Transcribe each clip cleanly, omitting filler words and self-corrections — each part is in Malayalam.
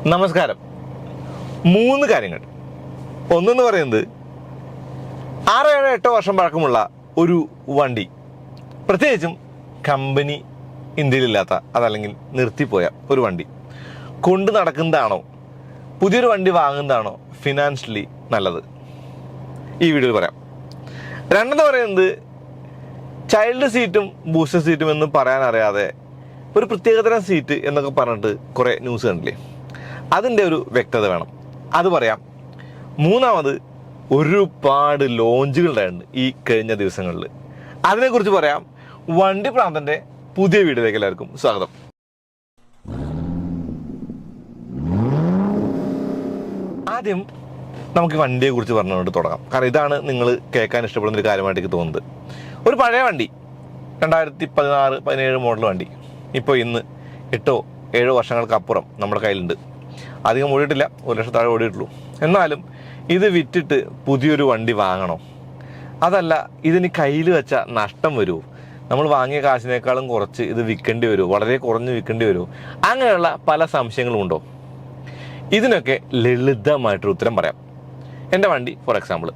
നമസ്കാരം. 3 കാര്യങ്ങൾ. ഒന്നെന്ന് പറയുന്നത് 6-8 വർഷം പഴക്കമുള്ള ഒരു വണ്ടി, പ്രത്യേകിച്ചും കമ്പനി ഇന്ത്യയിലില്ലാത്ത അതല്ലെങ്കിൽ നിർത്തിപ്പോയ ഒരു വണ്ടി കൊണ്ട് നടക്കുന്നതാണോ പുതിയൊരു വണ്ടി വാങ്ങുന്നതാണോ ഫിനാൻഷ്യലി നല്ലത്, ഈ വീഡിയോയിൽ പറയാം. രണ്ടെന്ന് പറയുന്നത് ചൈൽഡ് സീറ്റും ബൂസ്റ്റർ സീറ്റും എന്ന് പറയാൻ അറിയാതെ ഒരു പ്രത്യേകതരം സീറ്റ് എന്നൊക്കെ പറഞ്ഞിട്ട് കുറേ ന്യൂസ് കണ്ടില്ലേ, അതിൻ്റെ ഒരു വ്യക്തത വേണം, അത് പറയാം. മൂന്നാമത് ഒരുപാട് ലോഞ്ചുകളുണ്ടായിട്ടുണ്ട് ഈ കഴിഞ്ഞ ദിവസങ്ങളിൽ, അതിനെക്കുറിച്ച് പറയാം. വണ്ടിപ്രാന്തൻ്റെ പുതിയ വീഡിയോയിലേക്ക് എല്ലാവർക്കും സ്വാഗതം. ആദ്യം നമുക്ക് വണ്ടിയെ കുറിച്ച് പറഞ്ഞുകൊണ്ട് തുടങ്ങാം. കാരണം ഇതാണ് നിങ്ങൾ കേൾക്കാൻ ഇഷ്ടപ്പെടുന്ന ഒരു കാര്യമായിട്ട് എനിക്ക് തോന്നുന്നത്. ഒരു പഴയ വണ്ടി, 2016-17 മോഡൽ വണ്ടി, ഇപ്പോൾ ഇന്ന് 8-7 വർഷങ്ങൾക്കപ്പുറം നമ്മുടെ കയ്യിലുണ്ട്. അധികം ഓടിയിട്ടില്ല, 1 ലക്ഷം താഴെ ഓടിയിട്ടുള്ളൂ. എന്നാലും ഇത് വിറ്റിട്ട് പുതിയൊരു വണ്ടി വാങ്ങണോ, അതല്ല ഇതിന് കയ്യിൽ വെച്ച നഷ്ടം വരുമോ, നമ്മൾ വാങ്ങിയ കാശിനേക്കാളും കുറച്ച് ഇത് വിൽക്കേണ്ടി വരുമോ, വളരെ കുറഞ്ഞ് വിൽക്കേണ്ടി വരുമോ, അങ്ങനെയുള്ള പല സംശയങ്ങളും ഉണ്ടോ? ഇതിനൊക്കെ ലളിതമായിട്ടൊരു ഉത്തരം പറയാം. എൻ്റെ വണ്ടി ഫോർ എക്സാമ്പിൾ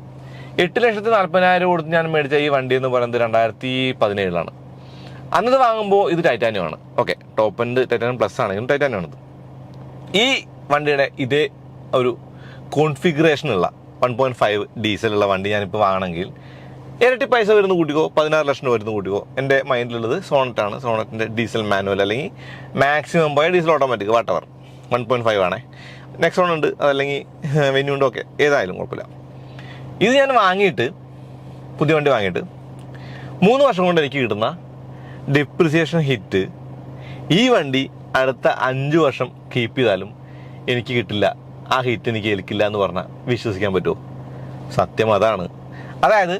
8,40,000 കൊടുത്ത് ഞാൻ മേടിച്ച ഈ വണ്ടി എന്ന് പറയുന്നത് 2017 അന്നത് വാങ്ങുമ്പോൾ ഇത് ടൈറ്റാനിയം ആണ്. Okay, top end titanium plus ആണെങ്കിലും ടൈറ്റാനിയം ആണത്. ഈ വണ്ടിയുടെ ഇതേ ഒരു കോൺഫിഗറേഷനുള്ള 1.5 ഡീസലുള്ള വണ്ടി ഞാനിപ്പോൾ വാങ്ങണമെങ്കിൽ ഇരട്ടി പൈസ വരുന്ന കൂട്ടിക്കോ, 16 ലക്ഷം രൂപ വരുന്ന കൂട്ടിക്കോ. എൻ്റെ മൈൻഡിലുള്ളത് സോണറ്റാണ്. സോണറ്റിൻ്റെ ഡീസൽ മാനുവൽ അല്ലെങ്കിൽ മാക്സിമം പോയ ഡീസൽ ഓട്ടോമാറ്റിക് വാട്ടവർ 1.5 ആണേ. നെക്സോൺ ഉണ്ട്, അതല്ലെങ്കിൽ വെന്യൂ ഉണ്ട്, ഓക്കെ, ഏതായാലും കുഴപ്പമില്ല. ഇത് ഞാൻ വാങ്ങിയിട്ട്, പുതിയ വണ്ടി വാങ്ങിയിട്ട് 3 വർഷം കൊണ്ട് എനിക്ക് കിട്ടുന്ന ഡിപ്രിസിയേഷൻ ഹിറ്റ് ഈ വണ്ടി അടുത്ത 5 വർഷം കീപ്പ് ചെയ്താലും എനിക്ക് കിട്ടില്ല. ആ ഹിറ്റ് എനിക്ക് ഏൽക്കില്ല എന്ന് പറഞ്ഞാൽ വിശ്വസിക്കാൻ പറ്റുമോ? സത്യം അതാണ്. അതായത്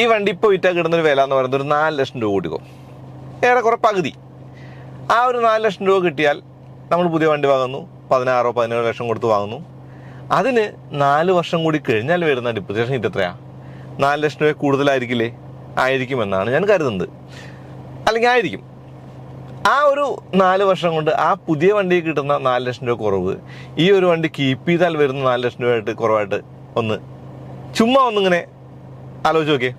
ഈ വണ്ടി ഇപ്പോൾ വിറ്റാൽ കിട്ടുന്നൊരു വില എന്ന് പറയുന്നത് ഒരു 4 ലക്ഷം രൂപ കൂട്ടിക്കോ, ഏറെക്കുറെ പകുതി. ആ ഒരു 4 ലക്ഷം രൂപ കിട്ടിയാൽ നമ്മൾ പുതിയ വണ്ടി വാങ്ങുന്നു, 16-17 ലക്ഷം കൊടുത്ത് വാങ്ങുന്നു. അതിന് 4 വർഷം കൂടി കഴിഞ്ഞാൽ വരുന്ന ഡിപ്രിസിയേഷൻ ഹിറ്റ് എത്രയാണ്? 4 ലക്ഷം രൂപ കൂടുതലായിരിക്കില്ലേ? ആയിരിക്കുമെന്നാണ് ഞാൻ കരുതുന്നത്, അല്ലെങ്കിൽ ആയിരിക്കും. ആ ഒരു 4 വർഷം കൊണ്ട് ആ പുതിയ വണ്ടിക്ക് കിട്ടുന്ന 4 ലക്ഷം രൂപ കുറവ് ഈ ഒരു വണ്ടി കീപ്പ് ചെയ്താൽ വരുന്ന 4 ലക്ഷം രൂപയായിട്ട് കുറവായിട്ട് ചുമ്മാ ഒന്നിങ്ങനെ ആലോചിച്ച് നോക്കിയേ.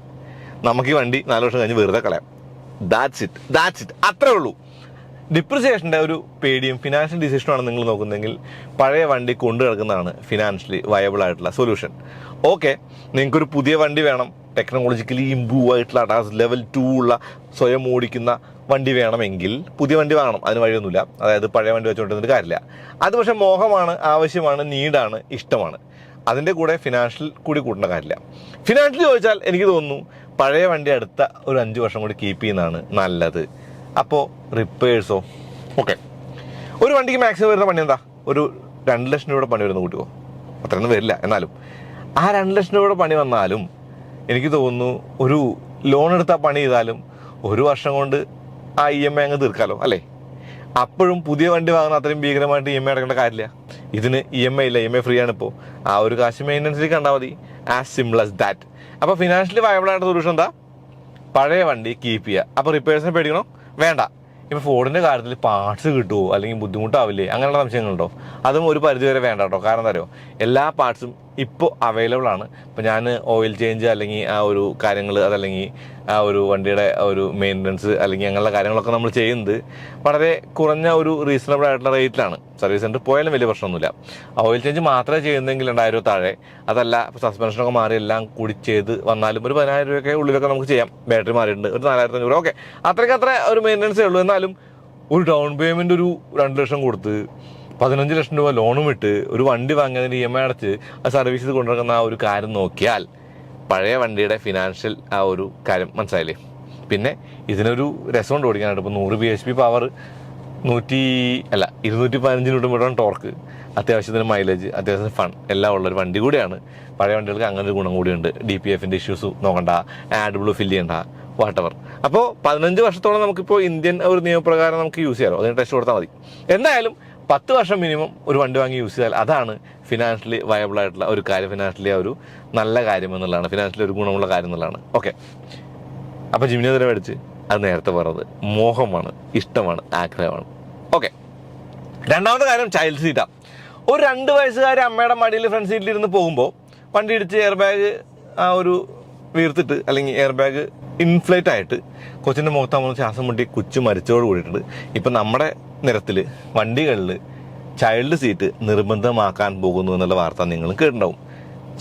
നമുക്ക് ഈ വണ്ടി 4 വർഷം കഴിഞ്ഞ് വെറുതെ കളയാം. ദാറ്റ്സ് ഇറ്റ്, അത്രേ ഉള്ളൂ. ഡിപ്രിസിയേഷൻ്റെ ഒരു പേടിയും ഫിനാൻഷ്യൽ ഡിസിഷനുമാണ് നിങ്ങൾ നോക്കുന്നതെങ്കിൽ പഴയ വണ്ടി കൊണ്ടു കിടക്കുന്നതാണ് ഫിനാൻഷ്യലി വയബിൾ ആയിട്ടുള്ള സൊല്യൂഷൻ. ഓക്കെ, നിങ്ങൾക്കൊരു പുതിയ വണ്ടി വേണം, ടെക്നോളജിക്കലി ഇമ്പ്രൂവ് ആയിട്ടുള്ള അഡാസ് ലെവൽ 2 ഉള്ള സ്വയം ഓടിക്കുന്ന വണ്ടി വേണമെങ്കിൽ പുതിയ വണ്ടി വാങ്ങണം, അതിന് വഴിയൊന്നുമില്ല. അതായത് പഴയ വണ്ടി വെച്ചുകൊണ്ടിരുന്നിട്ട് കാര്യമില്ല. അത് പക്ഷേ മോഹമാണ്, ആവശ്യമാണ്, നീഡാണ്, ഇഷ്ടമാണ്. അതിൻ്റെ കൂടെ ഫിനാൻഷ്യൽ കൂടി കൂട്ടേണ്ട കാര്യമില്ല. ഫിനാൻഷ്യലി ചോദിച്ചാൽ എനിക്ക് തോന്നുന്നു പഴയ വണ്ടി അടുത്ത ഒരു 5 വർഷം കൂടി കീപ്പ് ചെയ്യുന്നതാണ് നല്ലത്. അപ്പോൾ റിപ്പയേഴ്സോ, ഓക്കെ, ഒരു വണ്ടിക്ക് മാക്സിമം വരുന്ന പണി എന്താ? ഒരു 2 ലക്ഷം രൂപയുടെ പണി വരുന്ന കൂട്ടിക്കോ, അത്രയൊന്നും വരില്ല. എന്നാലും ആ 2 ലക്ഷം രൂപയുടെ പണി വന്നാലും എനിക്ക് തോന്നുന്നു ഒരു ലോൺ എടുത്താൽ പണി ചെയ്താലും 1 വർഷം കൊണ്ട് ആ EMI അങ്ങ് തീർക്കാമല്ലോ, അല്ലേ? അപ്പോഴും പുതിയ വണ്ടി വാങ്ങുന്ന അത്രയും ഭീകരമായിട്ട് EMI അടക്കേണ്ട കാര്യമില്ല. ഇതിന് EMI ഇല്ല, EMI ഫ്രീ ആണ്. ഇപ്പോൾ ആ ഒരു കാശ് മെയിൻ്റനൻസിലേക്ക് കണ്ടാൽ മതി. As simple as that. അപ്പോൾ ഫിനാൻഷ്യലി വയബിൾ ആയിട്ട് സൊല്യൂഷൻ എന്താ? പഴയ വണ്ടി കീപ്പ് ചെയ്യുക. അപ്പോൾ റിപ്പയേഴ്സിനെ പേടിക്കണോ? വേണ്ട. ഇപ്പോൾ ഫോണിൻ്റെ കാര്യത്തിൽ പാർട്സ് കിട്ടുമോ അല്ലെങ്കിൽ ബുദ്ധിമുട്ടാവില്ലേ, അങ്ങനെയുള്ള സംശയങ്ങളുണ്ടോ? അതും ഒരു പരിധിവരെ വേണ്ട കേട്ടോ. കാരണം എന്താ അറിയോ, എല്ലാ പാർട്സും ഇപ്പോൾ അവൈലബിൾ ആണ്. ഇപ്പോൾ ഞാൻ ഓയിൽ ചേഞ്ച് അല്ലെങ്കിൽ ആ ഒരു കാര്യങ്ങൾ, അതല്ലെങ്കിൽ ആ ഒരു വണ്ടിയുടെ ഒരു മെയിൻ്റനൻസ് അല്ലെങ്കിൽ അങ്ങനെയുള്ള കാര്യങ്ങളൊക്കെ നമ്മൾ ചെയ്യുന്നത് വളരെ കുറഞ്ഞ ഒരു റീസണബിൾ ആയിട്ടുള്ള റേറ്റിലാണ്. സർവീസ് സെൻ്റർ പോയാലും വലിയ പ്രശ്നമൊന്നുമില്ല. ഓയിൽ ചേഞ്ച് മാത്രമേ ചെയ്യുന്നെങ്കിൽ 2,000 താഴെ, അതല്ല സസ്പെൻഷനൊക്കെ മാറി എല്ലാം കൂടി ചെയ്ത് വന്നാലും ഒരു 10,000 രൂപയൊക്കെ ഉള്ളിലൊക്കെ നമുക്ക് ചെയ്യാം. ബാറ്ററി മാറിയിട്ടുണ്ട്, ഒരു 4,500 ഓക്കെ, അത്ര ഒരു മെയിൻ്റനൻസേ ഉള്ളൂ. എന്നാലും ഒരു ഡൗൺ പേയ്മെൻ്റ് ഒരു 2 ലക്ഷം കൊടുത്ത് 15 ലക്ഷം രൂപ ലോണും ഇട്ട് ഒരു വണ്ടി വാങ്ങിയതിന് EMI അടച്ച് ആ സർവീസിൽ കൊണ്ടുനടക്കുന്ന ആ ഒരു കാര്യം നോക്കിയാൽ പഴയ വണ്ടിയുടെ ഫിനാൻഷ്യൽ ആ ഒരു കാര്യം മനസ്സിലായില്ലേ? പിന്നെ ഇതിനൊരു രസമുണ്ട് ഓടിക്കാനായിട്ട്. ഇപ്പോൾ 100 bhp പവർ, 215 ന്യൂട്ടൺ ടോർക്ക്, അത്യാവശ്യത്തിന് മൈലേജ്, അത്യാവശ്യത്തിന് ഫൺ എല്ലാം ഉള്ളൊരു വണ്ടി കൂടിയാണ്. പഴയ വണ്ടികൾക്ക് അങ്ങനെ ഒരു ഗുണം കൂടിയുണ്ട്. DPFൻ്റെ ഇഷ്യൂസ് നോക്കണ്ട, AdBlue ഫില്ല് ചെയ്യണ്ട, വാട്ടവർ. അപ്പോൾ 15 വർഷത്തോളം നമുക്കിപ്പോൾ ഇന്ത്യൻ ഒരു നിയമപ്രകാരം നമുക്ക് യൂസ് ചെയ്യാമല്ലോ, അതിന് ടെസ്റ്റ് കൊടുത്താൽ മതി. എന്തായാലും 10 വർഷം മിനിമം ഒരു വണ്ടി വാങ്ങി യൂസ് ചെയ്താൽ അതാണ് ഫിനാൻഷ്യലി വയബിൾ ആയിട്ടുള്ള ഒരു കാര്യം, ഫിനാൻഷ്യലി ഒരു നല്ല കാര്യം എന്നുള്ളതാണ്, ഫിനാൻഷ്യലി ഒരു ഗുണമുള്ള കാര്യം എന്നുള്ളതാണ്. ഓക്കെ, അപ്പോൾ ജിമിനി തന്നെ മേടിച്ച് അത് നേരത്തെ പറഞ്ഞത് മോഹമാണ്, ഇഷ്ടമാണ്, ആഗ്രഹമാണ്. ഓക്കെ, രണ്ടാമത്തെ കാര്യം ചൈൽഡ് സീറ്റാണ്. ഒരു 2 വയസ്സുകാരി അമ്മയുടെ മടിയിൽ ഫ്രണ്ട് സീറ്റിലിരുന്ന് പോകുമ്പോൾ വണ്ടി ഇടിച്ച് എയർ ബാഗ് ആ ഒരു വീർത്തിട്ട് അല്ലെങ്കിൽ എയർ ബാഗ് ഇൻഫ്ലേറ്റ് ആയിട്ട് കൊച്ചിൻ്റെ മുഖത്താകുമ്പോൾ ശ്വാസം മുട്ടി കൊച്ചു മരിച്ചോട് കൂടിയിട്ടുണ്ട്. ഇപ്പം നമ്മുടെ നിരത്തിൽ വണ്ടികളിൽ ചൈൽഡ് സീറ്റ് നിർബന്ധമാക്കാൻ പോകുന്നു എന്നുള്ള വാർത്ത നിങ്ങൾ കേട്ടിട്ടുണ്ടാവും.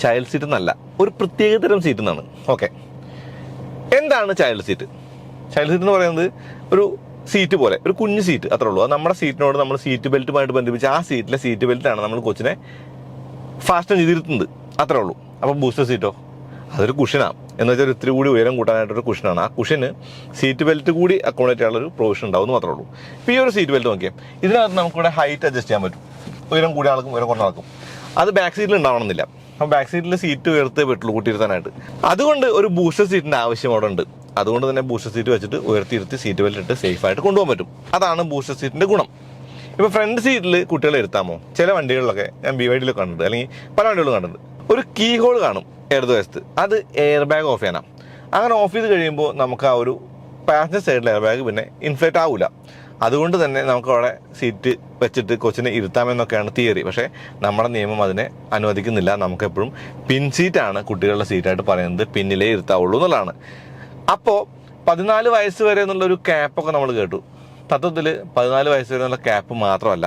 ചൈൽഡ് സീറ്റ് എന്നല്ല, ഒരു പ്രത്യേകതരം സീറ്റ് എന്നാണ്. ഓക്കെ, എന്താണ് ചൈൽഡ് സീറ്റ്? ചൈൽഡ് സീറ്റ് എന്ന് പറയുന്നത് ഒരു സീറ്റ് പോലെ, ഒരു കുഞ്ഞു സീറ്റ്, അത്രേ ഉള്ളൂ. അത് നമ്മുടെ സീറ്റിനോട് നമ്മൾ സീറ്റ് ബെൽറ്റുമായിട്ട് ബന്ധിപ്പിച്ച് ആ സീറ്റിലെ സീറ്റ് ബെൽറ്റാണ് നമ്മൾ കൊച്ചിനെ ഫാസ്റ്റ് ചെയ്തിരുത്തുന്നത്, അത്രേ ഉള്ളൂ. അപ്പോൾ ബൂസ്റ്റർ സീറ്റോ, അതൊരു കുഷനാണ്. എന്ന് വെച്ചാൽ ഇത്തിരി കൂടി ഉയരം കൂട്ടാനായിട്ടൊരു കുഷനാണ്. ആ കുഷന് സീറ്റ് ബെൽറ്റ് കൂടി അക്കോമഡേറ്റ് ചെയ്യാനുള്ളൊരു പ്രൊവിഷൻ ഉണ്ടാവും മാത്രമേ ഉള്ളൂ. ഇപ്പോൾ ഈ ഒരു സീറ്റ് ബെൽറ്റ് നോക്കിയാൽ ഇതിനകത്ത് നമുക്കിവിടെ ഹൈറ്റ് അഡ്ജസ്റ്റ് ചെയ്യാൻ പറ്റും. ഉയരം കൂടിയ ആൾക്കും ഉയരം കുറഞ്ഞ ആൾക്കും. അത് ബാക്ക് സീറ്റിൽ ഉണ്ടാവണമെന്നില്ല. അപ്പോൾ ബാക്ക് സീറ്റിൽ സീറ്റ് ഉയർത്തേ പറ്റുള്ളൂ കൂട്ടിയിരുത്താനായിട്ട്. അതുകൊണ്ട് ഒരു ബൂസ്റ്റർ സീറ്റിൻ്റെ ആവശ്യം അവിടെ ഉണ്ട്. അതുകൊണ്ട് തന്നെ ബൂസ്റ്റർ സീറ്റ് വെച്ചിട്ട് ഉയർത്തിയിരുത്തി സീറ്റ് ബെൽറ്റ് ഇട്ട് സേഫായിട്ട് കൊണ്ടുപോകാൻ പറ്റും. അതാണ് ബൂസ്റ്റർ സീറ്റിൻ്റെ ഗുണം. ഇപ്പോൾ ഫ്രണ്ട് സീറ്റിൽ കുട്ടികളെ ഇരുത്താമോ? ചില വണ്ടികളിലൊക്കെ ഞാൻ BYD കണ്ടിട്ടുണ്ട്, അല്ലെങ്കിൽ പല വണ്ടികളും കണ്ടിട്ടുണ്ട്. ഒരു കീ ഹോൾ കാണും ഇടതുവശത്ത്. അത് എയർ ബാഗ് ഓഫ് ചെയ്യാനാണ്. അങ്ങനെ ഓഫ് ചെയ്ത് കഴിയുമ്പോൾ നമുക്ക് ആ ഒരു പാസഞ്ചർ സൈഡിൽ എയർ ബാഗ് പിന്നെ ഇൻഫ്ലേറ്റ് ആവില്ല. അതുകൊണ്ട് തന്നെ നമുക്ക് അവിടെ സീറ്റ് വെച്ചിട്ട് കൊച്ചിനെ ഇരുത്താമെന്നൊക്കെയാണ് തിയറി. പക്ഷേ നമ്മുടെ നിയമം അതിനെ അനുവദിക്കുന്നില്ല. നമുക്കെപ്പോഴും പിൻ സീറ്റാണ് കുട്ടികളുടെ സീറ്റായിട്ട് പറയുന്നത്. പിന്നിലേ ഇരുത്താവുള്ളൂ എന്നുള്ളതാണ്. അപ്പോൾ 14 വയസ്സ് വരെ എന്നുള്ളൊരു ക്യാപ്പൊക്കെ നമ്മൾ കേട്ടു. തത്വത്തിൽ 14 വയസ്സ് വരെ എന്നുള്ള ക്യാപ്പ് മാത്രമല്ല,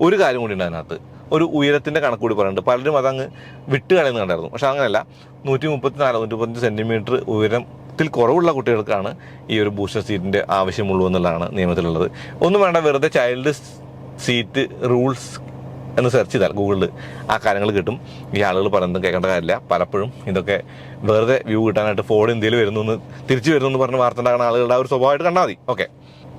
ഒരു കാര്യം കൂടി ഉണ്ട് അതിനകത്ത്. ഒരു ഉയരത്തിൻ്റെ കണക്ക് കൂടി പറയുന്നുണ്ട്. പലരും അതങ്ങ് വിട്ട് കളയുന്ന കണ്ടായിരുന്നു. പക്ഷെ അങ്ങനെയല്ല, 134 135 സെൻറ്റിമീറ്റർ ഉയരത്തിൽ കുറവുള്ള കുട്ടികൾക്കാണ് ഈ ഒരു ബൂസ്റ്റർ സീറ്റിൻ്റെ ആവശ്യമുള്ളൂ എന്നുള്ളതാണ് നിയമത്തിലുള്ളത്. ഒന്നും വേണ്ട, വെറുതെ ചൈൽഡ് സീറ്റ് റൂൾസ് എന്ന് സെർച്ച് ചെയ്താൽ ഗൂഗിളിൽ ആ കാര്യങ്ങൾ കിട്ടും. ഈ ആളുകൾ പറയുന്നത് കേൾക്കേണ്ട കാര്യമില്ല. പലപ്പോഴും ഇതൊക്കെ വെറുതെ വ്യൂ കിട്ടാനായിട്ട് ഫോൺ ഇന്ത്യയിൽ വരുന്നു തിരിച്ചു വരുന്നു എന്ന് പറഞ്ഞ് വാർത്ത ഉണ്ടാകുന്ന ആളുകളുടെ ആ ഒരു സ്വഭാവമായിട്ട് കണ്ടാൽ മതി. ഓക്കെ,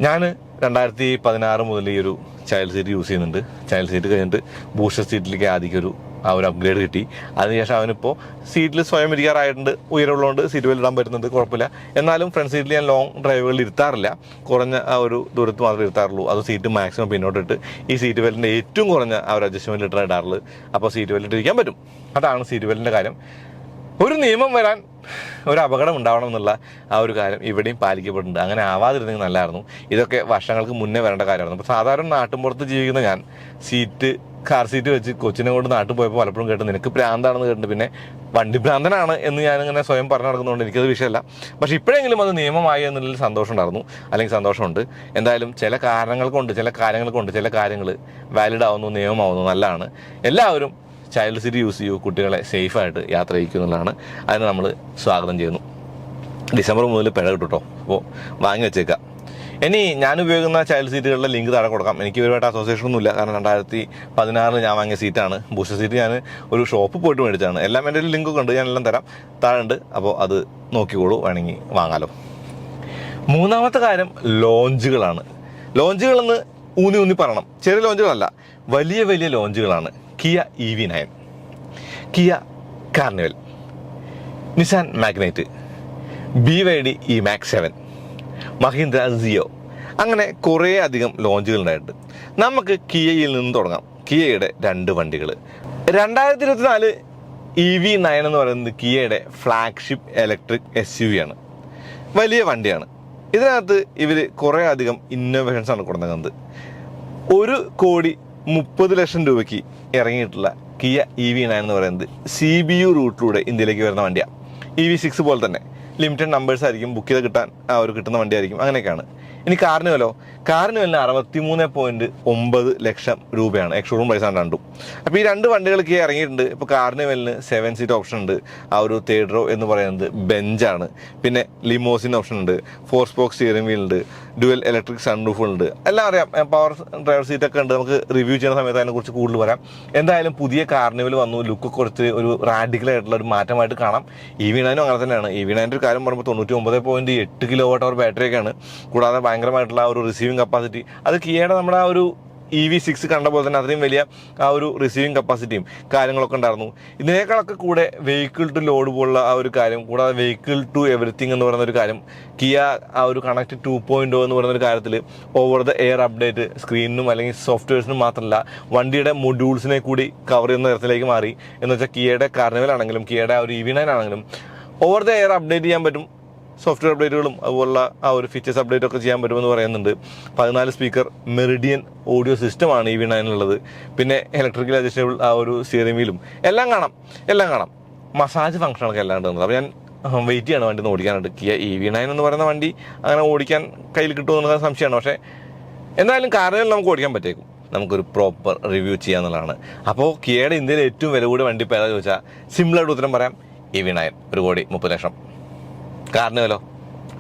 ഞാൻ 2016 മുതൽ ഈ ഒരു ചൈൽഡ് സീറ്റ് യൂസ് ചെയ്യുന്നുണ്ട്. ചൈൽഡ് സീറ്റ് കഴിഞ്ഞിട്ട് ബൂസ്റ്റർ സീറ്റിലേക്ക് ആദ്യം ആ ഒരു അപ്ഗ്രേഡ് കിട്ടി. അതിനുശേഷം അവനിപ്പോൾ സീറ്റിൽ സ്വയം ഇരിക്കാറായിട്ടുണ്ട്. ഉയരമുള്ളതുകൊണ്ട് സീറ്റ് ബെൽറ്റ് ഇടാൻ പറ്റുന്നുണ്ട്, കുഴപ്പമില്ല. എന്നാലും ഫ്രണ്ട് സീറ്റിൽ ഞാൻ ലോങ് ഡ്രൈവുകളിൽ ഇരുത്താറില്ല. കുറഞ്ഞ ആ ഒരു ദൂരത്ത് മാത്രമേ ഇരുത്താറുള്ളൂ. അത് സീറ്റ് മാക്സിമം പിന്നോട്ടിട്ട് ഈ സീറ്റ് ബെൽറ്റിൻ്റെ ഏറ്റവും കുറഞ്ഞ ആ ഒരു അഡ്ജസ്റ്റ്മെൻറ്റ് ഇട്ടാണ് ഇടാറുള്ളത്. അപ്പോൾ സീറ്റ് ബെൽറ്റ് ഇരിക്കാൻ പറ്റും. അതാണ് സീറ്റ് ബെൽറ്റിൻ്റെ കാര്യം. ഒരു നിയമം വരാൻ ഒരു അപകടം ഉണ്ടാവണം എന്നുള്ള ആ ഒരു കാര്യം ഇവിടെയും പാലിക്കപ്പെട്ടിട്ടുണ്ട്. അങ്ങനെ ആവാതിരുന്നെങ്കിൽ നല്ലതായിരുന്നു. ഇതൊക്കെ വർഷങ്ങൾക്ക് മുന്നേ വരേണ്ട കാര്യമായിരുന്നു. അപ്പോൾ സാധാരണ നാട്ടിൻപുറത്ത് ജീവിക്കുന്ന ഞാൻ കാർ സീറ്റ് വെച്ച് കൊച്ചിനെ കൊണ്ട് നാട്ടിൽ പോയപ്പോൾ പലപ്പോഴും കേട്ട് നിനക്ക് പ്രാന്താണെന്ന് കേട്ടിട്ട് പിന്നെ വണ്ടിഭ്രാന്തനാണ് എന്ന് ഞാനിങ്ങനെ സ്വയം പറഞ്ഞു നടക്കുന്നതുകൊണ്ട് എനിക്കത് വിഷയമല്ല. പക്ഷേ ഇപ്പോഴെങ്കിലും അത് നിയമമായി എന്നുള്ളതിൽ സന്തോഷം ഉണ്ടായിരുന്നു, അല്ലെങ്കിൽ സന്തോഷമുണ്ട്. എന്തായാലും ചില കാരണങ്ങൾ കൊണ്ട് ചില കാര്യങ്ങൾ വാലിഡ് ആവുന്നു, നിയമമാവുന്നു, നല്ലതാണ്. എല്ലാവരും ചൈൽഡ് സീറ്റ് യൂസ് ചെയ്യൂ, കുട്ടികളെ സേഫായിട്ട് യാത്ര ചെയ്യിക്കും എന്നുള്ളതാണ്. അതിന് നമ്മൾ സ്വാഗതം ചെയ്യുന്നു. ഡിസംബർ മുതൽ പിഴ കിട്ടും കേട്ടോ. അപ്പോൾ വാങ്ങി വെച്ചേക്കാം. ഇനി ഞാൻ ഉപയോഗിക്കുന്ന ചൈൽഡ് സീറ്റുകളുടെ ലിങ്ക് താഴെ കൊടുക്കാം. എനിക്ക് ഇവരുമായിട്ട് അസോസിയേഷൻ ഒന്നുമില്ല. കാരണം 2016 ഞാൻ വാങ്ങിയ സീറ്റാണ്. ബൂസ്റ്റർ സീറ്റ് ഞാൻ ഒരു ഷോപ്പിൽ പോയിട്ട് മേടിച്ചതാണ്. എല്ലാം എൻ്റെ ലിങ്കൊക്കെ ഉണ്ട്, ഞാനെല്ലാം തരാം, താഴെ ഉണ്ട്. അപ്പോൾ അത് നോക്കിക്കോളൂ, വേണമെങ്കിൽ വാങ്ങാലോ. മൂന്നാമത്തെ കാര്യം ലോഞ്ചുകളാണ്. ലോഞ്ചുകളെന്ന് ഊന്നി പറയണം. ചെറിയ ലോഞ്ചുകളല്ല, വലിയ ലോഞ്ചുകളാണ്. Kia EV9, Kia carnival, Nissan Magnite, BYD E-Max 7, Mahindra ZEO, അങ്ങനെ കുറേ അധികം ലോഞ്ചുകൾ ഉണ്ടായിട്ടുണ്ട്. നമുക്ക് കിയയിൽ നിന്ന് തുടങ്ങാം. കിയയുടെ 2 വണ്ടികൾ. 2024 EV9 എന്ന് പറയുന്നത് കിയയുടെ ഫ്ലാഗ്ഷിപ്പ് ഇലക്ട്രിക് SUV ആണ്. വലിയ വണ്ടിയാണ്. ഇതിനകത്ത് ഇവർ കുറേ അധികം ഇന്നോവേഷൻസാണ് കൊടുക്കുന്നത്. 1,30,00,000 രൂപയ്ക്ക് ഇറങ്ങിയിട്ടുള്ള കിയ EV9 എന്ന് പറയുന്നത് CBU റൂട്ടിലൂടെ ഇന്ത്യയിലേക്ക് വരുന്ന വണ്ടിയാണ്. EV6 പോലെ തന്നെ ലിമിറ്റഡ് നമ്പേഴ്സ് ആയിരിക്കും, ബുക്ക് ചെയ്ത് കിട്ടുന്ന വണ്ടിയായിരിക്കും. അങ്ങനെയൊക്കെയാണ്. ഇനി കാർണിവലിന് 63.9 ലക്ഷം രൂപയാണ്. എക്സ്ഷോറൂം പ്രൈസാണ് രണ്ടും. അപ്പോൾ ഈ 2 വണ്ടികൾക്ക് ഇറങ്ങിയിട്ടുണ്ട്. ഇപ്പോൾ കാർണിവലിന് 7 സീറ്റ് ഓപ്ഷൻ ഉണ്ട്. ആ ഒരു തേർഡ് റോ എന്ന് പറയുന്നത് ബെഞ്ചാണ്. പിന്നെ ലിമോസിൻ ഓപ്ഷൻ ഉണ്ട്, 4 സ്പോക്ക് സ്റ്റിയറിംഗ് വീൽ ഉണ്ട്, ഡുവൽ ഇലക്ട്രിക് സൺറൂഫുകളുണ്ട്. എല്ലാം അറിയാം. പവർ ഡ്രൈവർ സീറ്റൊക്കെ ഉണ്ട്. നമുക്ക് റിവ്യൂ ചെയ്യുന്ന സമയത്ത് അതിനെക്കുറിച്ച് കൂടുതൽ പറയാം. എന്തായാലും പുതിയ കാർണിവൽ വന്നു. ലുക്ക് കുറച്ച് ഒരു റാഡിക്കലായിട്ടുള്ള ഒരു മാറ്റമായിട്ട് കാണാം. EV9 അങ്ങനെ തന്നെയാണ്. EV9 ഒരു കാര്യം പറയുമ്പോൾ 99.8 kWh ബാറ്ററിയൊക്കെയാണ്. കൂടാതെ ഭയങ്കരമായിട്ടുള്ള ആ ഒരു റിസീവിംഗ് കപ്പാസിറ്റി, അത് കിയയുടെ നമ്മുടെ ആ ഒരു EV6 കണ്ട പോലെ തന്നെ അത്രയും വലിയ ആ ഒരു റിസീവിംഗ് കപ്പാസിറ്റിയും കാര്യങ്ങളൊക്കെ ഉണ്ടായിരുന്നു. ഇതിനേക്കാളൊക്കെ കൂടെ വെഹിക്കിൾ ടു ലോഡ് പോലുള്ള ആ ഒരു കാര്യം, കൂടാതെ വെഹിക്കിൾ ടു എവറിത്തിങ് എന്ന് പറയുന്ന ഒരു കാര്യം, കിയ ആ ഒരു കണക്ട് 2.0 എന്ന് പറയുന്ന ഒരു കാര്യത്തിൽ ഓവർ ദ എയർ അപ്ഡേറ്റ് സ്ക്രീനിനും അല്ലെങ്കിൽ സോഫ്റ്റ്വെയർസിനും മാത്രമല്ല വണ്ടിയുടെ മൊഡ്യൂൾസിനെ കൂടി കവർ ചെയ്യുന്ന തരത്തിലേക്ക് മാറി. എന്ന് വെച്ചാൽ കിയയുടെ കാർണിവൽ ആണെങ്കിലും കിയയുടെ ആ ഒരു EV9 ആണെങ്കിലും ഓവർ ദ എയർ അപ്ഡേറ്റ് ചെയ്യാൻ പറ്റും. സോഫ്റ്റ്വെയർ അപ്ഡേറ്റുകളും അതുപോലുള്ള ആ ഒരു ഫീച്ചേഴ്സ് അപ്ഡേറ്റ് ഒക്കെ ചെയ്യാൻ പറ്റുമെന്ന് പറയുന്നുണ്ട്. 14 സ്പീക്കർ മെറിഡിയൻ ഓഡിയോ സിസ്റ്റമാണ് EV9 ഉള്ളത്. പിന്നെ ഇലക്ട്രിക്കൽ അഡ്ജസ്റ്റബിൾ ആ ഒരു സ്റ്റിയറിംഗ് വീലും എല്ലാം കാണാം. മസാജ് ഫംഗ്ഷനൊക്കെ എല്ലാം ഉണ്ട്. അപ്പോൾ ഞാൻ വെയിറ്റ് ചെയ്യാണ് വണ്ടി ഒന്ന് ഓടിക്കാനായിട്ട്. കിയ EV9 എന്ന് പറയുന്ന വണ്ടി അങ്ങനെ ഓടിക്കാൻ കയ്യിൽ കിട്ടുമെന്നുള്ള സംശയമാണ്. പക്ഷേ എന്തായാലും കാർണിവൽ നമുക്ക് ഓടിക്കാൻ പറ്റേക്കും. നമുക്കൊരു പ്രോപ്പർ റിവ്യൂ ചെയ്യാന്നുള്ളതാണ്. അപ്പോൾ കിയയുടെ ഇന്ത്യയിലെ ഏറ്റവും വില കൂടിയ വണ്ടി ഇപ്പോൾ ഏതാ ചോദിച്ചാൽ സിമ്പിളായിട്ട് ഉത്തരം പറയാം, EV9 1,30,00,000.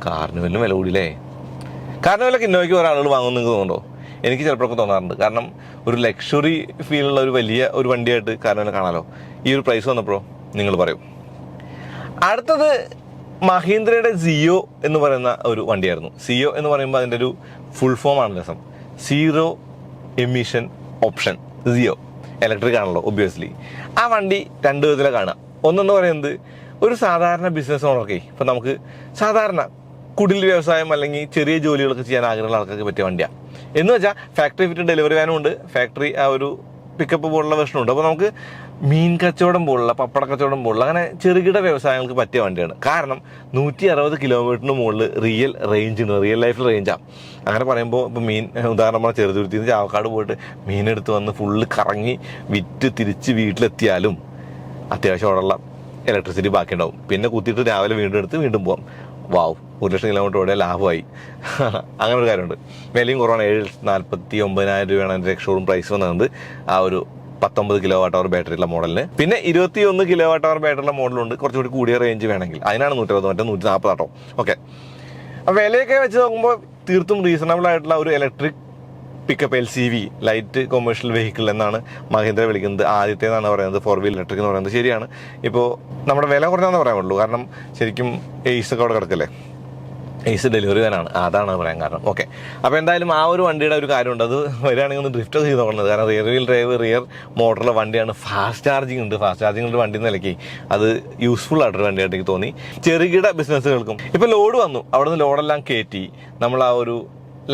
കാർണിവലിനും വില കൂടിയില്ലേ? കാർണിവലൊക്കെ ഇന്നോവയ്ക്ക് കുറേ ആളുകൾ വാങ്ങുമെന്ന് നിങ്ങൾക്ക് തോന്നുന്നുണ്ടോ? എനിക്ക് ചിലപ്പോഴൊക്കെ തോന്നാറുണ്ട്. കാരണം ഒരു ലക്ഷറി ഫീലുള്ള ഒരു വലിയ ഒരു വണ്ടിയായിട്ട് കാർണിവൽ കാണാമല്ലോ. ഈ ഒരു പ്രൈസ് വന്നപ്പോഴോ നിങ്ങൾ പറയും. അടുത്തത് മഹീന്ദ്രയുടെ ZEO എന്ന് പറയുന്ന ഒരു വണ്ടിയായിരുന്നു. ZEO എന്ന് പറയുമ്പോൾ അതിൻ്റെ ഒരു ഫുൾ ഫോം ആണ് രസം. Zero emission option ZEO. Electric ആണല്ലോ ഒബ്വിയസ്ലി. ആ വണ്ടി രണ്ട് വിധത്തിലാണ് കാണുക. ഒന്നെന്ന് പറയുന്നത് ഒരു സാധാരണ ബിസിനസ് ഓണർക്ക് ഇപ്പം നമുക്ക് സാധാരണ കുടിൽ വ്യവസായം അല്ലെങ്കിൽ ചെറിയ ജോലികളൊക്കെ ചെയ്യാൻ ആഗ്രഹമുള്ള ആൾക്കാർക്ക് പറ്റിയ വണ്ടിയാണ്. എന്ന് വെച്ചാൽ ഫാക്ടറി ഫിറ്റ് ഡെലിവറി വാനും ഉണ്ട്, ഫാക്ടറി ആ ഒരു പിക്കപ്പ് പോലുള്ള വെർഷനുണ്ട്. അപ്പോൾ നമുക്ക് മീൻ കച്ചവടം പോലുള്ള പപ്പട കച്ചവടം പോലുള്ള അങ്ങനെ ചെറുകിട വ്യവസായങ്ങൾക്ക് പറ്റിയ വണ്ടിയാണ്. കാരണം 160 കിലോമീറ്ററിന് മുകളിൽ റിയൽ റേഞ്ച് ഉണ്ട്, റിയൽ ലൈഫിൽ റേഞ്ചാണ്. അങ്ങനെ പറയുമ്പോൾ ഇപ്പോൾ മീൻ ഉദാഹരണം പറഞ്ഞാൽ ചെറുതുരുത്തിയിൽ നിന്ന് ചാവക്കാട് പോയിട്ട് മീനെടുത്ത് വന്ന് ഫുള്ള് കറങ്ങി വിറ്റ് തിരിച്ച് വീട്ടിലെത്തിയാലും അത്യാവശ്യം അവിടെയുള്ള ഇലക്ട്രിസിറ്റി ബാക്കിയുണ്ടാവും. പിന്നെ കുത്തിയിട്ട് രാവിലെ വീണ്ടും എടുത്ത് വീണ്ടും പോകാം. വാവ്, 1,00,000 കിലോമീറ്റർ ഓടിയ ലാഭമായി. അങ്ങനെ ഒരു കാര്യമുണ്ട്. വിലയും കുറവാണ്. 7,49,000 രൂപയാണ് അതിൻ്റെ ഷോറൂം പ്രൈസ് വന്നത് ആ ഒരു 19 kWh ബാറ്ററിയുള്ള മോഡലിന്. പിന്നെ 21 kWh ബാറ്ററിയുള്ള മോഡലുണ്ട്, കുറച്ചുകൂടി കൂടിയ റേഞ്ച് വേണമെങ്കിൽ. അതിനാണ് 120, മറ്റേ 140 കേട്ടോ. ഓക്കെ, അപ്പോൾ വിലയൊക്കെ വെച്ച് നോക്കുമ്പോൾ തീർത്തും റീസണബിൾ ആയിട്ടുള്ള ഒരു electric pickup LCV light commercial vehicle എന്നാണ് മഹീന്ദ്ര വിളിക്കുന്നത്. ആദ്യത്തേന്നാണ് പറയുന്നത് 4 വീൽ ഇലക്ട്രിക് എന്ന് പറയുന്നത്. ശരിയാണ്. ഇപ്പോൾ നമ്മുടെ വില കുറഞ്ഞാന്ന് പറയാൻ പറ്റുള്ളൂ. കാരണം ശരിക്കും എയ്സ് ഒക്കെ അവിടെ കിടക്കല്ലേ, എയ്സ് ഡെലിവറി വാനാണ്, അതാണ് പറയാൻ കാരണം. ഓക്കെ, അപ്പോൾ എന്തായാലും ആ ഒരു വണ്ടിയുടെ ഒരു കാര്യമുണ്ട്. അത് വരികയാണെങ്കിൽ ഒന്ന് ഡ്രിഫ്റ്റ് ചെയ്ത് നോക്കുന്നത്. കാരണം റിയർ വീൽ ഡ്രൈവ് റിയർ മോട്ടറുള്ള വണ്ടിയാണ്. ഫാസ്റ്റ് ചാർജിങ് ഉണ്ട്. ഫാസ്റ്റ് ചാർജിങ് ഉണ്ട് വണ്ടി നിലയ്ക്ക് അത് യൂസ്ഫുൾ ആയിട്ടൊരു വണ്ടിയായിട്ട് എനിക്ക് തോന്നി. ചെറുകിട ബിസിനസ്സുകൾക്കും ഇപ്പോൾ ലോഡ് വന്നു, അവിടെ നിന്ന് ലോഡെല്ലാം കയറ്റി നമ്മൾ ആ ഒരു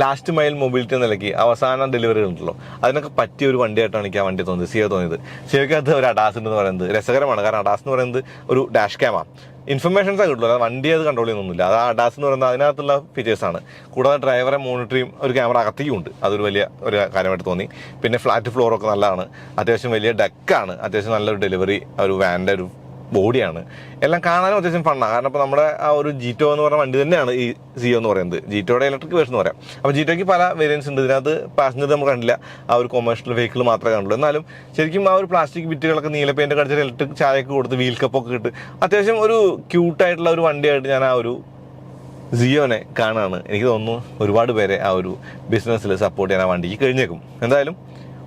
ലാസ്റ്റ് മൈൽ മൊബിലിറ്റി നിലയ്ക്ക് അവസാന ഡെലിവറി ഉണ്ടല്ലോ, അതിനൊക്കെ പറ്റിയ ഒരു വണ്ടിയായിട്ടാണ് എനിക്ക് ആ വണ്ടി തോന്നിയത്. ZEO തോന്നിയത്. ZEOക്കകത്ത് ഒരു അഡാസ് എന്ന് പറയുന്നത് രസകരമാണ്. കാരണം അഡാസ് എന്ന് പറയുന്നത് ഒരു ഡാഷ് ക്യാമാണ്. ഇൻഫർമേഷൻസ് കിട്ടുള്ളൂ, അതായത് വണ്ടി അത് കൺട്രോൾ ചെയ്യുന്നൊന്നുമില്ല. അത് ആ അഡാസ് എന്ന് പറയുന്നത് അതിനകത്തുള്ള ഫീച്ചേഴ്സാണ്. കൂടാതെ ഡ്രൈവറെ മോണിറ്ററിയും ഒരു ക്യാമറ അകത്തേക്കും ഉണ്ട്. അതൊരു വലിയ ഒരു കാര്യമായിട്ട് തോന്നി. പിന്നെ ഫ്ലാറ്റ് ഫ്ലോറൊക്കെ നല്ലതാണ്. അത്യാവശ്യം വലിയ ഡെക്കാണ്. അത്യാവശ്യം നല്ലൊരു ഡെലിവറി ഒരു വാൻ്റെ ഒരു ബോഡിയാണ്. എല്ലാം കാണാനും അത്യാവശ്യം ഫണ്ണാണ്. കാരണം ഇപ്പോൾ നമ്മുടെ ആ ഒരു GTO എന്ന് പറഞ്ഞ വണ്ടി തന്നെയാണ് ഈ ZEO എന്ന് പറയുന്നത്. GTOയുടെ ഇലക്ട്രിക് വേർഷൻ എന്ന് പറയാം. അപ്പോൾ GTOയ്ക്ക് പല വേരിയൻസ് ഉണ്ട്. ഇതിനകത്ത് പാസഞ്ചർ നമുക്ക് കണ്ടില്ല, ആ ഒരു കൊമേഴ്ഷ്യൽ വെഹിക്കിൾ മാത്രമേ കണ്ടുള്ളൂ. എന്നാലും ശരിക്കും ആ ഒരു പ്ലാസ്റ്റിക് ബിറ്റുകളൊക്കെ നീല പെയിൻ്റ് കടിച്ചിട്ട് ഇലക്ട്രിക് ചായയൊക്കെ കൊടുത്ത് വീൽ കപ്പൊക്കെ ഇട്ട് അത്യാവശ്യം ഒരു ക്യൂട്ടായിട്ടുള്ള ഒരു വണ്ടിയായിട്ട് ഞാൻ ആ ഒരു ZEOനെ കാണുകയാണ്. എനിക്ക് തോന്നുന്നു ഒരുപാട് പേരെ ആ ഒരു ബിസിനസ്സിൽ സപ്പോർട്ട് ചെയ്യാൻ ആ വണ്ടിക്ക് കഴിഞ്ഞേക്കും. എന്തായാലും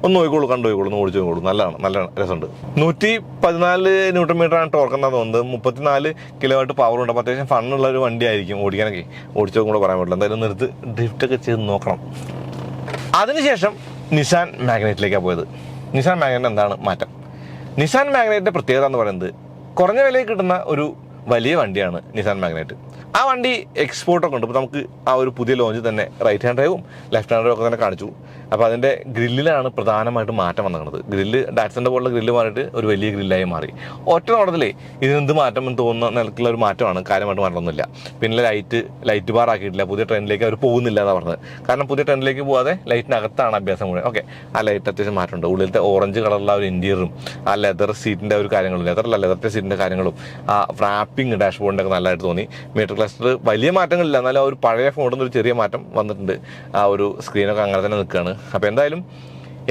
ഒന്ന് നോക്കിക്കോളൂ, കണ്ടുപോയിക്കോളൂ, ഒന്ന് ഓടിച്ചു നോക്കോളൂ. നല്ലതാണ്, നല്ല രസമുണ്ട്. 114 Nm ടോർക്ക് എന്നാണ് തോന്നുന്നത്. 34 kW പവറുണ്ട്. അപ്പോൾ അത്യാവശ്യം ഫണ്ണുള്ള ഒരു വണ്ടി ആയിരിക്കും ഓടിക്കാനൊക്കെ. ഓടിച്ചു നോക്കുമ്പോൾ പറയാൻ പറ്റില്ല. എന്തായാലും നിർത്ത് ഡ്രിഫ്റ്റൊക്കെ ചെയ്ത് നോക്കണം. അതിനുശേഷം നിസാൻ മാഗ്നൈറ്റിലേക്കാണ് പോയത്. നിസാൻ മാഗ്നൈറ്റ് എന്താണ് മാറ്റം? നിസാൻ മാഗ്നൈറ്റിൻ്റെ പ്രത്യേകത എന്ന് പറയുന്നത് കുറഞ്ഞ വിലയിൽ കിട്ടുന്ന ഒരു വലിയ വണ്ടിയാണ് നിസാൻ മാഗ്നൈറ്റ്. ആ വണ്ടി എക്സ്പോർട്ടൊക്കെ ഉണ്ട്. ഇപ്പോൾ നമുക്ക് ആ ഒരു പുതിയ ലോഞ്ച് തന്നെ റൈറ്റ് ഹാൻഡ് ഡ്രൈവും ലെഫ്റ്റ് ഹാൻഡ് ഡ്രൈവും ഒക്കെ തന്നെ കാണിച്ചു. അപ്പോൾ അതിൻ്റെ ഗ്രില്ലിലാണ് പ്രധാനമായിട്ട് മാറ്റം വന്നിട്ടുള്ളത്. ഗ്രില്ല് ഡാറ്റ്സൻ്റെ പോലുള്ള ഗ്രില്ല് മാറിയിട്ട് ഒരു വലിയ ഗ്രില്ലായി മാറി. ഒറ്റ നോട്ടത്തിലേ ഇതിനെന്ത് മാറ്റം എന്ന് തോന്നുന്ന നിലക്കുള്ള ഒരു മാറ്റമാണ്. കാര്യമായിട്ട് മാറ്റമൊന്നുമില്ല. പിന്നെ ലൈറ്റ് ബാർ ആക്കിയിട്ടില്ല. പുതിയ ട്രെൻഡിലേക്ക് അവർ പോകുന്നില്ല എന്നാണ് പറഞ്ഞത്. കാരണം പുതിയ ട്രെൻഡിലേക്ക് പോകാതെ ലൈറ്റിനകത്താണ് അഭ്യാസം മുഴുവൻ. ഓക്കെ, ആ ലൈറ്റ് അത്യാവശ്യം മാറ്റമുണ്ട്. ഉള്ളിലത്തെ ഓറഞ്ച് കളറുള്ള ഒരു ഇൻറ്റീരിയറും ആ ലെതർ സീറ്റിൻ്റെ ഒരു കാര്യങ്ങളും ലെതറിൻ്റെ സീറ്റിൻ്റെ കാര്യങ്ങളും ആ റാപ്പിംഗ് ഡാഷ്ബോർഡിൻ്റെ ഒക്കെ നല്ലതായിട്ട് തോന്നി. മീറ്റർ ക്ലസ്റ്റർ വലിയ മാറ്റങ്ങളില്ല, എന്നാലും ആ ഒരു പഴയ ഫോണിൽ നിന്ന് ഒരു ചെറിയ മാറ്റം വന്നിട്ടുണ്ട്. ആ ഒരു സ്ക്രീനൊക്കെ അങ്ങനെ തന്നെ നിൽക്കുകയാണ്. അപ്പോൾ എന്തായാലും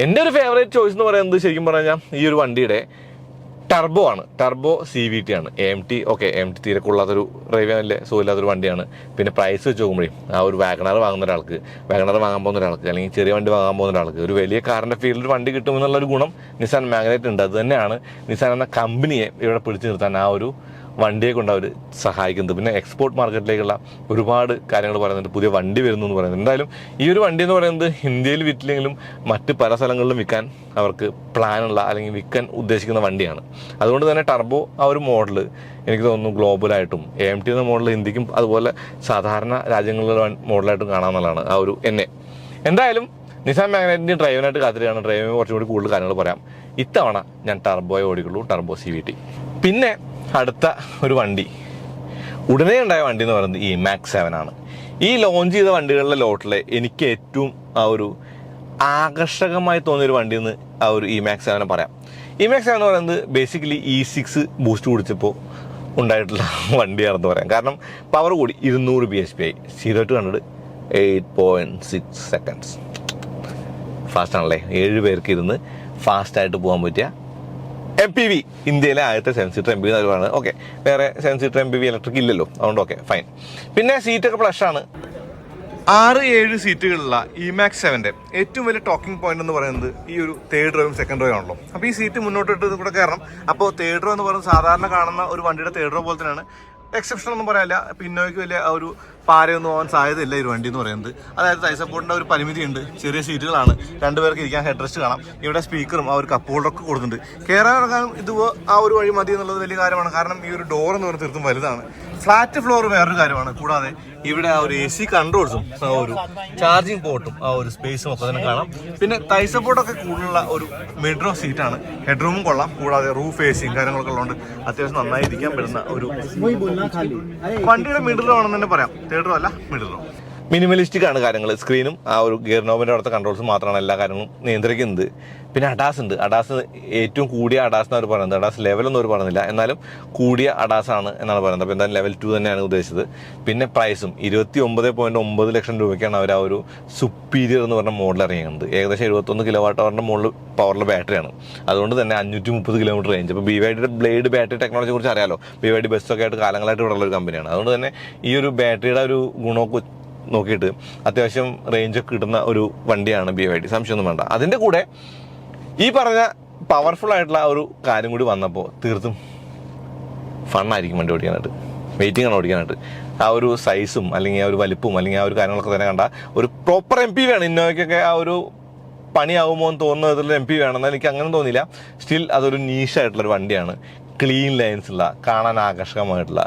എൻ്റെ ഒരു ഫേവറേറ്റ് ചോയ്സ് എന്ന് പറയുന്നത് ശരിക്കും പറഞ്ഞാൽ ഈ ഒരു വണ്ടിയുടെ ടർബോ ആണ്. ടർബോ CVT ആണ്. AMT തീരെ കൊള്ളാത്തൊരു ഡ്രൈവ് വലിയ സുഖമില്ലാത്തൊരു വണ്ടിയാണ്. പിന്നെ പ്രൈസ് വെച്ച് നോക്കുമ്പോഴേ ആ ഒരു വാഗണർ വാങ്ങാൻ പോകുന്ന ഒരാൾക്ക് അല്ലെങ്കിൽ ചെറിയ വണ്ടി വാങ്ങാൻ പോകുന്ന ഒരാൾക്ക് ഒരു വലിയ കാറിൻ്റെ ഫീൽഡിൽ വണ്ടി കിട്ടുമെന്നുള്ളൊരു ഗുണം നിസാൻ മാഗ്നൈറ്റ് ഉണ്ട്. അത് തന്നെയാണ് നിസാൻ എന്ന കമ്പനിയെ ഇവിടെ പിടിച്ചു നിർത്താൻ ആ ഒരു വണ്ടിയെ കൊണ്ട് അവർ സഹായിക്കുന്നത്. പിന്നെ എക്സ്പോർട്ട് മാർക്കറ്റിലേക്കുള്ള ഒരുപാട് കാര്യങ്ങൾ പറയുന്നുണ്ട്. പുതിയ വണ്ടി വരുന്നു എന്ന് പറയുന്നത്. എന്തായാലും ഈ ഒരു വണ്ടി എന്ന് പറയുന്നത് ഇന്ത്യയിൽ വിറ്റില്ലെങ്കിലും മറ്റ് പല സ്ഥലങ്ങളിലും വിൽക്കാൻ അവർക്ക് പ്ലാനുള്ള അല്ലെങ്കിൽ വിൽക്കാൻ ഉദ്ദേശിക്കുന്ന വണ്ടിയാണ്. അതുകൊണ്ട് തന്നെ ടർബോ ആ ഒരു മോഡൽ എനിക്ക് തോന്നുന്നു ഗ്ലോബലായിട്ടും AMT എന്ന മോഡൽ ഇന്ത്യക്കും അതുപോലെ സാധാരണ രാജ്യങ്ങളിലുള്ള മോഡലായിട്ടും കാണാമെന്നുള്ളതാണ് ആ ഒരു എന്നെ. എന്തായാലും നിസാൻ മാഗ്നൈറ്റിൻ്റെ ഡ്രൈവിനായിട്ട് കാത്തിരിക്കുകയാണ്. ഡ്രൈവിന് കുറച്ചും കൂടി കൂടുതൽ കാര്യങ്ങൾ പറയാം. ഇത്തവണ ഞാൻ ടർബോയെ ഓടിക്കുള്ളൂ, ടർബോ CVT. പിന്നെ അടുത്ത ഒരു വണ്ടി ഉടനെ ഉണ്ടായ വണ്ടി എന്ന് പറയുന്നത് ഈ മാക്സ് 7 ആണ്. ഈ ലോഞ്ച് ചെയ്ത വണ്ടികളുടെ ലോട്ടിലെ എനിക്ക് ഏറ്റവും ആ ഒരു ആകർഷകമായി തോന്നിയൊരു വണ്ടി എന്ന് ആ ഒരു ഈ മാക്സ് 7 പറയാം. ഈ മാക്സ് 7 എന്ന് പറയുന്നത് ബേസിക്കലി E6 ബൂസ്റ്റ് കുടിച്ചപ്പോൾ ഉണ്ടായിട്ടുള്ള വണ്ടിയാണെന്ന് പറയാം. കാരണം പവർ കൂടി 200 bhp ആയി. 0 to 100 8.6 seconds. ഫാസ്റ്റ് ആണല്ലേ. 7 പേർക്ക് ഇരുന്ന് ഫാസ്റ്റായിട്ട് പോകാൻ പറ്റിയ MPV, ഇന്ത്യയിലെ ആദ്യത്തെ 7 സീറ്റർ MPV എന്ന് പറയുന്നത്. ഓക്കെ, വേറെ 7 സീറ്റർ MPV ഇലക്ട്രിക് ഇല്ലല്ലോ, അതുകൊണ്ട് ഓക്കെ ഫൈൻ. പിന്നെ സീറ്റൊക്കെ പ്ലഷ് ആണ്. 6-7 സീറ്റുകളുള്ള ഈ മാക്സ് 7ന്റെ ഏറ്റവും വലിയ ടോക്കിംഗ് പോയിന്റ് എന്ന് പറയുന്നത് ഈ ഒരു തേർഡ് റോയും സെക്കൻഡ് റോയും ആണല്ലോ. അപ്പോൾ ഈ സീറ്റ് മുന്നോട്ടിട്ട് കൂടെ കയറണം. അപ്പോൾ തേർഡ് റോ എന്ന് പറയുന്നത് സാധാരണ കാണുന്ന ഒരു വണ്ടിയുടെ തേർഡ് റോ പോലെ തന്നെയാണ്. എക്സെപ്ഷൻ ഒന്നും പറയാനില്ല. പിന്നോയ്ക്ക് വലിയ ആ ഒരു പാരയൊന്നും പോകാൻ സാധ്യതയില്ല ഈ വണ്ടി എന്ന് പറയുന്നത്. അതായത് തൈ സപ്പോർട്ടിൻ്റെ ഒരു പരിമിതിയുണ്ട്. ചെറിയ സീറ്റുകളാണ്, 2 പേർക്ക് ഇരിക്കാൻ ഹെഡ് റെസ്റ്റ് കാണാം. ഇവിടെ സ്പീക്കറും ആ ഒരു കപ്പ് ഹോൾഡറൊക്കെ കൊടുത്തിട്ടുണ്ട്. കയറാൻ ഇറങ്ങാനും ഇത് ആ ഒരു വഴി മതി എന്നുള്ളത് വലിയ കാര്യമാണ്. കാരണം ഈ ഒരു ഡോർ എന്ന് പറയുന്നത് തീർത്തും വലുതാണ്. ഫ്ലാറ്റ് ഫ്ലോർ വേറൊരു കാര്യമാണ്. കൂടാതെ ഇവിടെ ആ ഒരു AC കൺട്രോൾസും ആ ഒരു ചാർജിങ് പോർട്ടും ആ ഒരു സ്പേസും ഒക്കെ തന്നെ കാണാം. പിന്നെ തൈ സപ്പോർട്ടൊക്കെ കൂടുതലുള്ള ഒരു മിഡ് റോ സീറ്റാണ്. ഹെഡ് റൂമും കൊള്ളാം. കൂടാതെ റൂഫ് AC കാര്യങ്ങളൊക്കെ ഉള്ളതുകൊണ്ട് അത്യാവശ്യം നന്നായി ഇരിക്കാൻ പറ്റുന്ന ഒരു വണ്ടിയുടെ മിഡിൽ റോ ആണെന്ന് തന്നെ പറയാം. തേർഡ് റോ അല്ല, മിഡിൽ റോ. മിനിമലിസ്റ്റിക് ആണ് കാര്യങ്ങൾ. സ്ക്രീനും ആ ഒരു ഗിയർ നോബിൻ്റെ അവിടുത്തെ കൺട്രോൾസും മാത്രമാണ് എല്ലാ കാര്യങ്ങളും നിയന്ത്രിക്കുന്നത്. പിന്നെ അഡാസ് ഉണ്ട്. അഡാസ് ഏറ്റവും കൂടിയ അഡാസ് എന്നാണ് പറയുന്നത്. അഡാസ് ലെവലൊന്നും അവർ പറയുന്നില്ല, എന്നാലും കൂടിയ അഡാസ് ആണ് എന്നാണ് പറയുന്നത്. അപ്പോൾ എന്തായാലും ലെവൽ 2 തന്നെയാണ് ഉദ്ദേശിച്ചത്. പിന്നെ പ്രൈസും 29.9 ലക്ഷം രൂപയ്ക്കാണ് അവർ ആ ഒരു സുപ്പീരിയർ എന്ന് പറഞ്ഞ മോഡൽ ഇറങ്ങിയത്. ഏകദേശം 71 kWh മുകളിൽ പവറിലെ ബാറ്ററിയാണ്. അതുകൊണ്ട് തന്നെ 530 km റേഞ്ച്. അപ്പോൾ BYDയുടെ ബ്ലേഡ് ബാറ്ററി ടെക്നോളജിയെ കുറിച്ച് അറിയാലോ. BYD ബസ്സൊക്കെ ആയിട്ട് കാലങ്ങളായിട്ട് ഇവിടെ ഉള്ള ഒരു കമ്പനിയാണ്. അതുകൊണ്ട് തന്നെ ഈ ഒരു ബാറ്ററിയുടെ ഒരു ഗുണമൊക്കെ നോക്കിയിട്ട് അത്യാവശ്യം റേഞ്ചൊക്കെ കിട്ടുന്ന ഒരു വണ്ടിയാണ് BYD, സംശയമൊന്നും വേണ്ട. അതിൻ്റെ കൂടെ ഈ പറഞ്ഞ പവർഫുൾ ആയിട്ടുള്ള ഒരു കാര്യം കൂടി വന്നപ്പോൾ തീർത്തും ഫണ്ണായിരിക്കും വണ്ടി ഓടിക്കാനായിട്ട്. വെയിറ്റിംഗ് ആണ് ഓടിക്കാനായിട്ട്. ആ ഒരു സൈസും അല്ലെങ്കിൽ ആ ഒരു വലിപ്പവും അല്ലെങ്കിൽ ആ ഒരു കാര്യങ്ങളൊക്കെ തന്നെ കണ്ട ഒരു പ്രോപ്പർ MPV ആണ്. ഇന്നോവയ്ക്കൊക്കെ ആ ഒരു പണിയാവുമോ എന്ന് തോന്നുന്ന വിധത്തിലുള്ള MPV ആണെന്നാൽ എനിക്ക് അങ്ങനെ തോന്നിയില്ല. സ്റ്റിൽ അതൊരു നീഷായിട്ടുള്ളൊരു വണ്ടിയാണ്. ക്ലീൻ ലൈൻസ് ഉള്ള, കാണാൻ ആകർഷകമായിട്ടുള്ള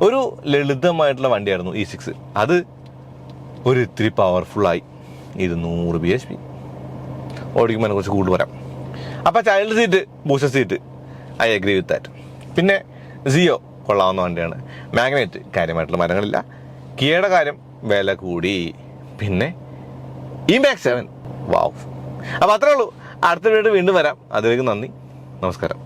ഒരു ലളിതമായിട്ടുള്ള വണ്ടിയായിരുന്നു E6. അത് ഒരു ഇത്തിരി പവർഫുള്ളായി 200 bhp ഓടിക്കുമ്പോൾ അതിനെക്കുറിച്ച് കൂടുതൽ പറയാം. അപ്പോൾ child seat, booster seat, I agree with that. പിന്നെ ZEO കൊള്ളാവുന്ന വണ്ടിയാണ്. മാഗ്നൈറ്റ് കാര്യമായിട്ടുള്ള മരങ്ങളില്ല. കിയയുടെ കാര്യം വില കൂടി. പിന്നെ ഈ മാക്സ് 7 വാവ്. അപ്പോൾ അത്രേ ഉള്ളൂ. അടുത്ത വീണ്ടും വരാം. അതിലേക്ക് നന്ദി, നമസ്കാരം.